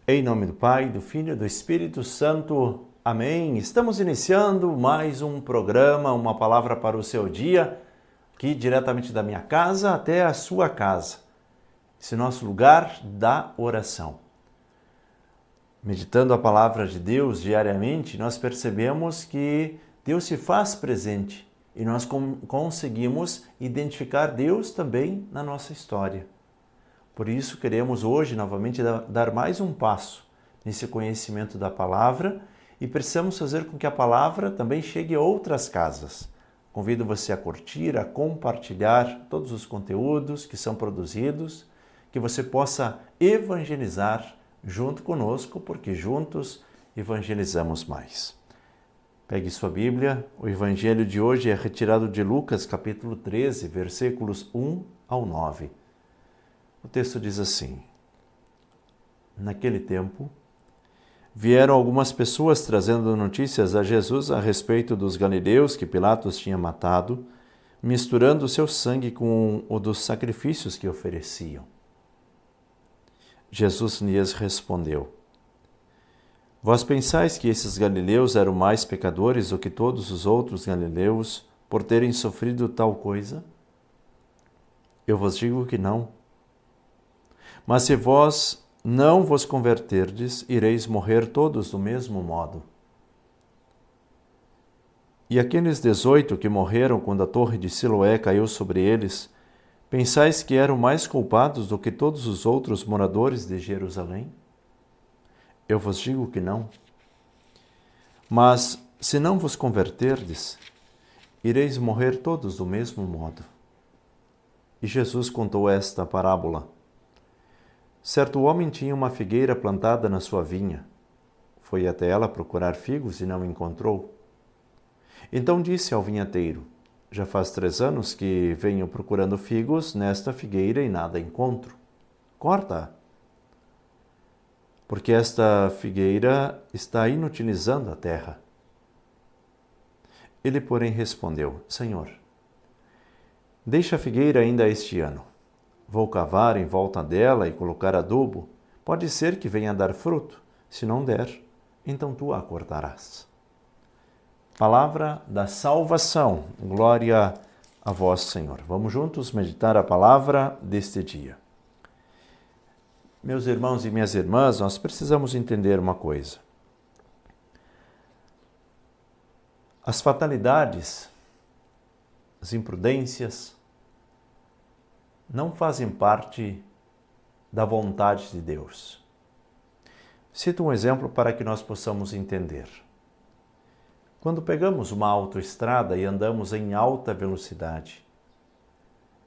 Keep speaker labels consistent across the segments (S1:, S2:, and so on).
S1: Em nome do Pai, do Filho e do Espírito Santo. Amém. Estamos iniciando mais um programa, uma palavra para o seu dia, aqui diretamente da minha casa até a sua casa. Esse nosso lugar da oração. Meditando a palavra de Deus diariamente, nós percebemos que Deus se faz presente e nós conseguimos identificar Deus também na nossa história. Por isso, queremos hoje, novamente, dar mais um passo nesse conhecimento da palavra e precisamos fazer com que a palavra também chegue a outras casas. Convido você a curtir, a compartilhar todos os conteúdos que são produzidos, que você possa evangelizar junto conosco, porque juntos evangelizamos mais. Pegue sua Bíblia, o evangelho de hoje é retirado de Lucas, capítulo 13, versículos 1 ao 9. O texto diz assim: Naquele tempo, vieram algumas pessoas trazendo notícias a Jesus a respeito dos galileus que Pilatos tinha matado, misturando o seu sangue com o dos sacrifícios que ofereciam. Jesus lhes respondeu: Vós pensais que esses galileus eram mais pecadores do que todos os outros galileus por terem sofrido tal coisa? Eu vos digo que não. Mas se vós não vos converterdes, ireis morrer todos do mesmo modo. E aqueles 18 que morreram quando a torre de Siloé caiu sobre eles, pensais que eram mais culpados do que todos os outros moradores de Jerusalém? Eu vos digo que não. Mas se não vos converterdes, ireis morrer todos do mesmo modo. E Jesus contou esta parábola. Certo homem tinha uma figueira plantada na sua vinha. Foi até ela procurar figos e não encontrou. Então disse ao vinhateiro: Já faz 3 anos que venho procurando figos nesta figueira e nada encontro. Corta-a, porque esta figueira está inutilizando a terra. Ele, porém, respondeu: Senhor, deixa a figueira ainda este ano. Vou cavar em volta dela e colocar adubo. Pode ser que venha a dar fruto. Se não der, então tu a cortarás. Palavra da salvação. Glória a vós, Senhor. Vamos juntos meditar a palavra deste dia. Meus irmãos e minhas irmãs, nós precisamos entender uma coisa. As fatalidades, as imprudências, não fazem parte da vontade de Deus. Cito um exemplo para que nós possamos entender. Quando pegamos uma autoestrada e andamos em alta velocidade,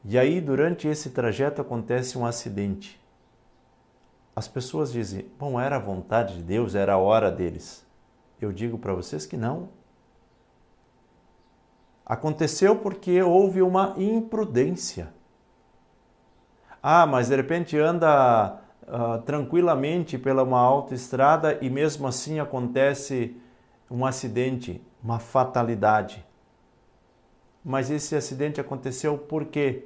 S1: e aí durante esse trajeto acontece um acidente, as pessoas dizem: bom, era a vontade de Deus, era a hora deles. Eu digo para vocês que não. Aconteceu porque houve uma imprudência. Mas de repente anda tranquilamente pela uma autoestrada e mesmo assim acontece um acidente, uma fatalidade. Mas esse acidente aconteceu por quê?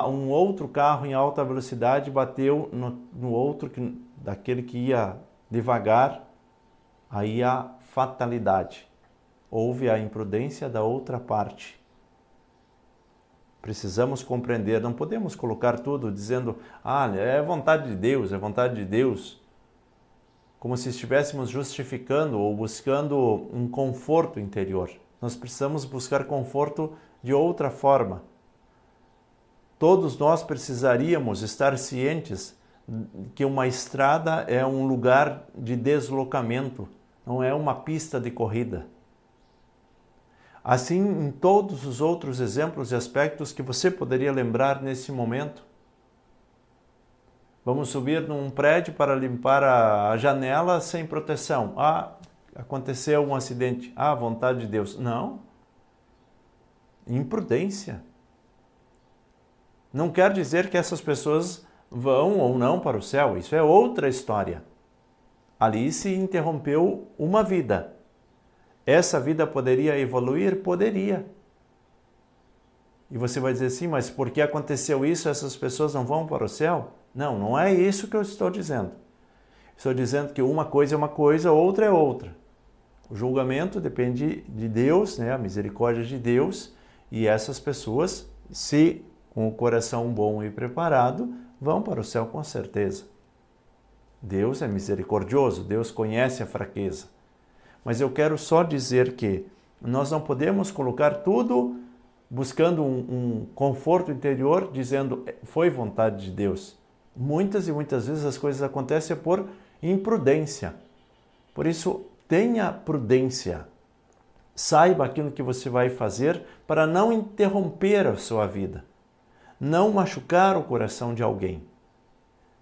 S1: Um outro carro em alta velocidade bateu no outro, daquele que ia devagar, aí a fatalidade. Houve a imprudência da outra parte. Precisamos compreender, não podemos colocar tudo dizendo: é vontade de Deus, é vontade de Deus. Como se estivéssemos justificando ou buscando um conforto interior. Nós precisamos buscar conforto de outra forma. Todos nós precisaríamos estar cientes que uma estrada é um lugar de deslocamento, não é uma pista de corrida. Assim, em todos os outros exemplos e aspectos que você poderia lembrar nesse momento. Vamos subir num prédio para limpar a janela sem proteção. Aconteceu um acidente. Vontade de Deus. Não. Imprudência. Não quer dizer que essas pessoas vão ou não para o céu. Isso é outra história. Ali se interrompeu uma vida. Essa vida poderia evoluir? Poderia. E você vai dizer assim, mas por que aconteceu isso? Essas pessoas não vão para o céu? Não, não é isso que eu estou dizendo. Estou dizendo que uma coisa é uma coisa, outra é outra. O julgamento depende de Deus, né? A misericórdia de Deus, e essas pessoas, se com o coração bom e preparado, vão para o céu com certeza. Deus é misericordioso, Deus conhece a fraqueza. Mas eu quero só dizer que nós não podemos colocar tudo buscando um conforto interior, dizendo foi vontade de Deus. Muitas e muitas vezes as coisas acontecem por imprudência. Por isso, tenha prudência. Saiba aquilo que você vai fazer para não interromper a sua vida, não machucar o coração de alguém.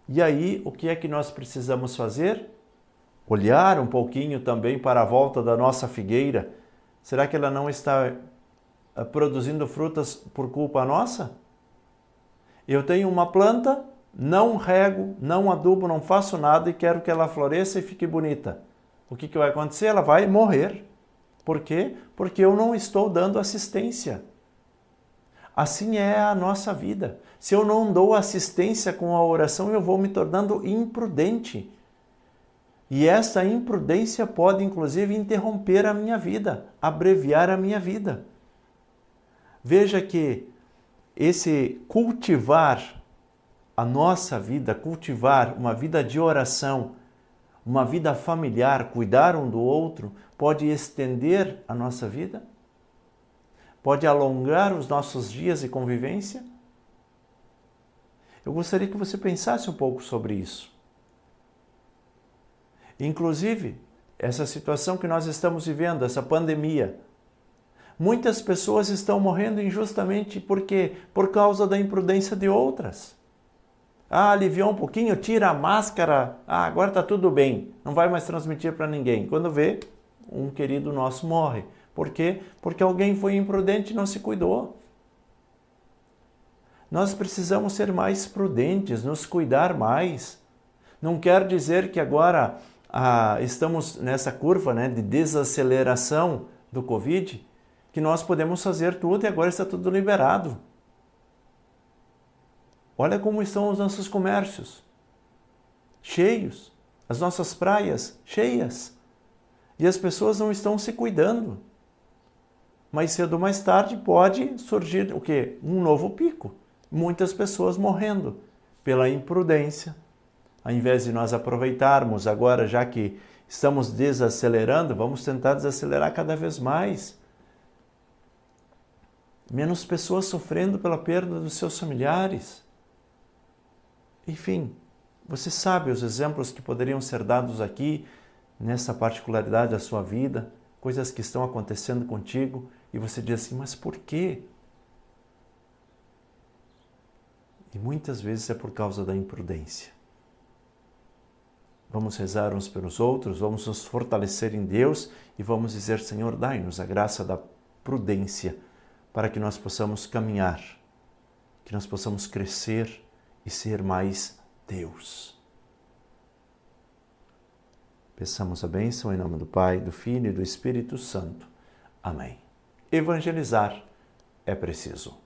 S1: E aí, o que é que nós precisamos fazer? Olhar um pouquinho também para a volta da nossa figueira. Será que ela não está produzindo frutas por culpa nossa? Eu tenho uma planta, não rego, não adubo, não faço nada e quero que ela floresça e fique bonita. O que vai acontecer? Ela vai morrer. Por quê? Porque eu não estou dando assistência. Assim é a nossa vida. Se eu não dou assistência com a oração, eu vou me tornando imprudente. E essa imprudência pode, inclusive, interromper a minha vida, abreviar a minha vida. Veja que esse cultivar a nossa vida, cultivar uma vida de oração, uma vida familiar, cuidar um do outro, pode estender a nossa vida? Pode alongar os nossos dias de convivência? Eu gostaria que você pensasse um pouco sobre isso. Inclusive, essa situação que nós estamos vivendo, essa pandemia, muitas pessoas estão morrendo injustamente por causa da imprudência de outras. Aliviou um pouquinho, tira a máscara, agora está tudo bem, não vai mais transmitir para ninguém. Quando vê, um querido nosso morre. Por quê? Porque alguém foi imprudente e não se cuidou. Nós precisamos ser mais prudentes, nos cuidar mais. Não quer dizer que agora estamos nessa curva, né, de desaceleração do Covid, que nós podemos fazer tudo e agora está tudo liberado. Olha como estão os nossos comércios, cheios, as nossas praias cheias, e as pessoas não estão se cuidando. Mais cedo ou mais tarde pode surgir o quê? Um novo pico. Muitas pessoas morrendo pela imprudência. Ao invés de nós aproveitarmos agora, já que estamos desacelerando, vamos tentar desacelerar cada vez mais. Menos pessoas sofrendo pela perda dos seus familiares. Enfim, você sabe os exemplos que poderiam ser dados aqui, nessa particularidade da sua vida, coisas que estão acontecendo contigo, e você diz assim, mas por quê? E muitas vezes é por causa da imprudência. Vamos rezar uns pelos outros, vamos nos fortalecer em Deus e vamos dizer, Senhor, dai-nos a graça da prudência para que nós possamos caminhar, que nós possamos crescer e ser mais Deus. Peçamos a bênção em nome do Pai, do Filho e do Espírito Santo. Amém. Evangelizar é preciso.